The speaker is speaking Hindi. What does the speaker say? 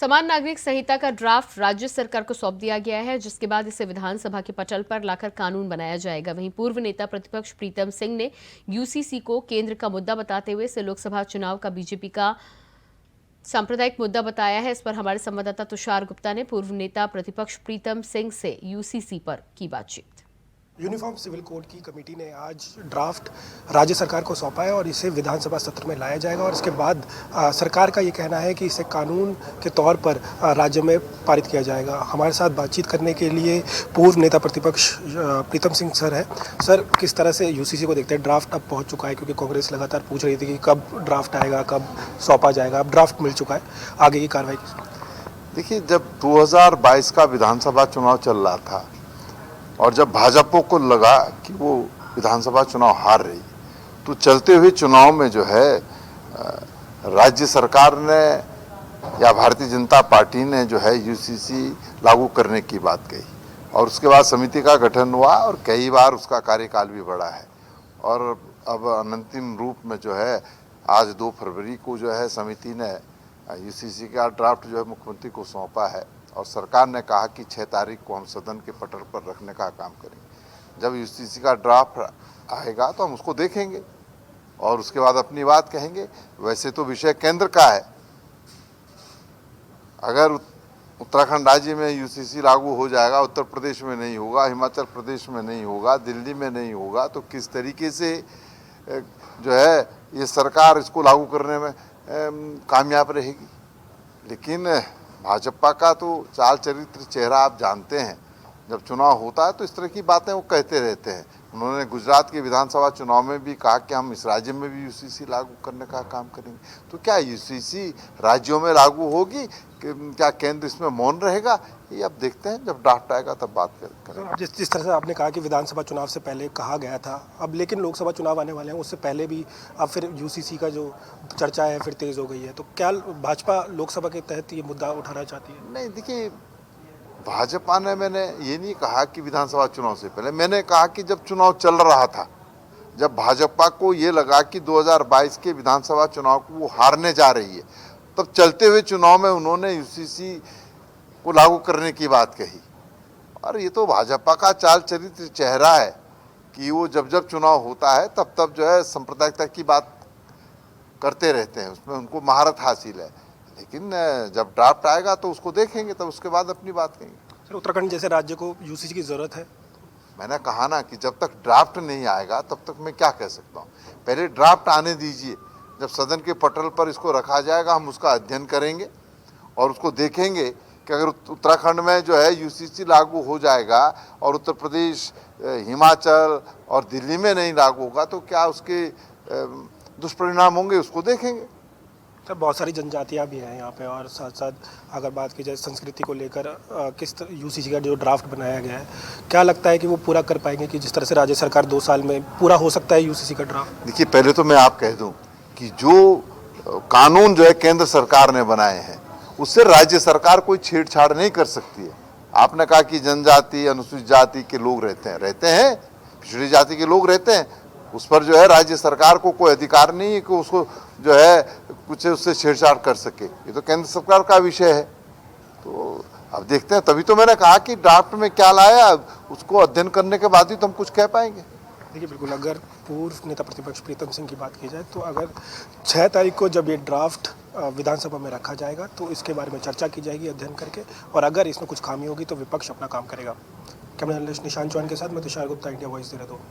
समान नागरिक संहिता का ड्राफ्ट राज्य सरकार को सौंप दिया गया है, जिसके बाद इसे विधानसभा के पटल पर लाकर कानून बनाया जाएगा। वहीं पूर्व नेता प्रतिपक्ष प्रीतम सिंह ने यूसीसी को केंद्र का मुद्दा बताते हुए इसे लोकसभा चुनाव का बीजेपी का सांप्रदायिक मुद्दा बताया है। इस पर हमारे संवाददाता तुषार गुप्ता ने पूर्व नेता प्रतिपक्ष प्रीतम सिंह से यूसीसी पर की बातचीत। यूनिफॉर्म सिविल कोड की कमेटी ने आज ड्राफ्ट राज्य सरकार को सौंपा है और इसे विधानसभा सत्र में लाया जाएगा और इसके बाद सरकार का ये कहना है कि इसे कानून के तौर पर राज्य में पारित किया जाएगा। हमारे साथ बातचीत करने के लिए पूर्व नेता प्रतिपक्ष प्रीतम सिंह सर है। सर, किस तरह से यूसीसी को देखते हैं? ड्राफ्ट अब पहुंच चुका है, क्योंकि कांग्रेस लगातार पूछ रही थी कि कब ड्राफ्ट आएगा, कब सौंपा जाएगा। अब ड्राफ्ट मिल चुका है, आगे की कार्रवाई किस? देखिए, जब 2022 का विधानसभा चुनाव चल रहा था और जब भाजपा को लगा कि वो विधानसभा चुनाव हार रही, तो चलते हुए चुनाव में जो है राज्य सरकार ने या भारतीय जनता पार्टी ने जो है यूसीसी लागू करने की बात कही और उसके बाद समिति का गठन हुआ और कई बार उसका कार्यकाल भी बढ़ा है और अब अंतिम रूप में जो है आज 2 फरवरी को जो है समिति ने यूसीसी का ड्राफ्ट जो है मुख्यमंत्री को सौंपा है और सरकार ने कहा कि 6 तारीख को हम सदन के पटल पर रखने का काम करेंगे। जब यूसीसी का ड्राफ्ट आएगा तो हम उसको देखेंगे और उसके बाद अपनी बात कहेंगे। वैसे तो विषय केंद्र का है, अगर उत्तराखंड राज्य में यूसीसी लागू हो जाएगा, उत्तर प्रदेश में नहीं होगा, हिमाचल प्रदेश में नहीं होगा, दिल्ली में नहीं होगा, तो किस तरीके से जो है ये सरकार इसको लागू करने में कामयाब रहेगी। लेकिन भाजपा का तो चाल चरित्र चेहरा आप जानते हैं, जब चुनाव होता है तो इस तरह की बातें वो कहते रहते हैं। उन्होंने गुजरात के विधानसभा चुनाव में भी कहा कि हम इस राज्य में भी यूसीसी लागू करने का काम करेंगे। तो क्या यूसीसी राज्यों में लागू होगी, क्या केंद्र इसमें मौन रहेगा? ये अब देखते हैं, जब ड्राफ्ट आएगा तब बात करेंगे। जिस तरह से आपने कहा कि विधानसभा चुनाव से पहले कहा गया था, अब लेकिन लोकसभा चुनाव आने वाले हैं, उससे पहले भी अब फिर यूसीसी का जो चर्चा है फिर तेज हो गई है। तो क्या भाजपा लोकसभा के तहत ये मुद्दा उठाना चाहती है? नहीं, देखिए, भाजपा ने, मैंने ये नहीं कहा कि विधानसभा चुनाव से पहले, मैंने कहा कि जब चुनाव चल रहा था, जब भाजपा को ये लगा कि 2022 के विधानसभा चुनाव को वो हारने जा रही है, तब चलते हुए चुनाव में उन्होंने यूसीसी को लागू करने की बात कही। और ये तो भाजपा का चाल चरित्र चेहरा है कि वो जब जब चुनाव होता है तब तब जो है सांप्रदायिकता की बात करते रहते हैं, उसमें उनको महारत हासिल है। लेकिन जब ड्राफ्ट आएगा तो उसको देखेंगे, तब उसके बाद अपनी बात कहेंगे। सर, उत्तराखंड जैसे राज्य को यूसीसी की ज़रूरत है? मैंने कहा ना कि जब तक ड्राफ्ट नहीं आएगा तब तक मैं क्या कह सकता हूँ। पहले ड्राफ्ट आने दीजिए, जब सदन के पटल पर इसको रखा जाएगा हम उसका अध्ययन करेंगे और उसको देखेंगे कि अगर उत्तराखंड में जो है यूसीसी लागू हो जाएगा और उत्तर प्रदेश, हिमाचल और दिल्ली में नहीं लागू होगा तो क्या उसके दुष्परिणाम होंगे, उसको देखेंगे। सर, बहुत सारी जनजातियाँ भी हैं यहाँ पे और साथ साथ अगर बात की जाए संस्कृति को लेकर किस यूसीसी का जो ड्राफ्ट बनाया गया है, क्या लगता है कि वो पूरा कर पाएंगे कि जिस तरह से राज्य सरकार 2 साल में पूरा हो सकता है यूसीसी का ड्राफ्ट? देखिए, पहले तो मैं आप कह दूं कि जो कानून जो है केंद्र सरकार ने बनाए हैं उससे राज्य सरकार कोई छेड़छाड़ नहीं कर सकती है। आपने कहा कि जनजाति, अनुसूचित जाति के लोग रहते हैं, पिछड़ी जाति के लोग रहते हैं, उस पर जो है राज्य सरकार को कोई अधिकार नहीं है कि उसको जो है कुछ उससे छेड़छाड़ कर सके। ये तो केंद्र सरकार का विषय है। तो अब देखते हैं, तभी तो मैंने कहा कि ड्राफ्ट में क्या लाया उसको अध्ययन करने के बाद ही तो हम कुछ कह पाएंगे। देखिए, बिल्कुल, अगर पूर्व नेता प्रतिपक्ष प्रीतम सिंह की बात की जाए तो अगर 6 तारीख को जब ये ड्राफ्ट विधानसभा में रखा जाएगा तो इसके बारे में चर्चा की जाएगी अध्ययन करके, और अगर इसमें कुछ खामी होगी तो विपक्ष अपना काम करेगा। कैमरा जर्नलिस्ट निशांत चौहान के साथ मैं तुषार गुप्ता, इंडिया वॉइस, देहरादून।